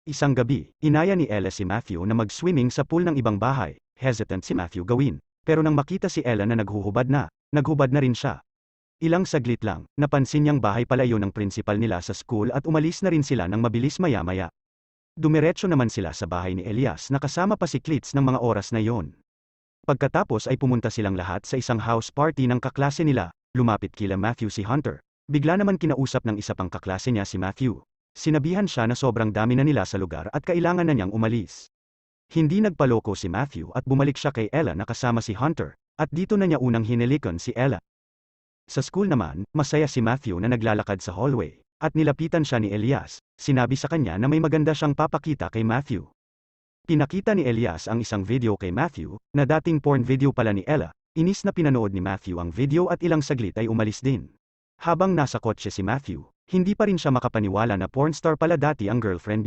Isang gabi, inaya ni Ella si Matthew na mag-swimming sa pool ng ibang bahay. Hesitant si Matthew gawin. Pero nang makita si Ella na naghubad na rin siya. Ilang saglit lang, napansin niyang bahay pala yun ng principal nila sa school at umalis na rin sila ng mabilis maya-maya. Dumiretso naman sila sa bahay ni Elias na kasama pa si Klitz ng mga oras na yon. Pagkatapos ay pumunta silang lahat sa isang house party ng kaklase nila. Lumapit kila Matthew si Hunter. Bigla naman kinausap ng isa pang kaklase niya si Matthew. Sinabihan siya na sobrang dami na nila sa lugar at kailangan na niyang umalis. Hindi nagpaloko si Matthew at bumalik siya kay Ella na kasama si Hunter, at dito na niya unang hinilikan si Ella. Sa school naman, masaya si Matthew na naglalakad sa hallway, at nilapitan siya ni Elias. Sinabi sa kanya na may maganda siyang papakita kay Matthew. Pinakita ni Elias ang isang video kay Matthew, na dating porn video pala ni Ella. Inis na pinanood ni Matthew ang video at ilang saglit ay umalis din. Habang nasa kotse si Matthew, hindi pa rin siya makapaniwala na pornstar pala dati ang girlfriend niya.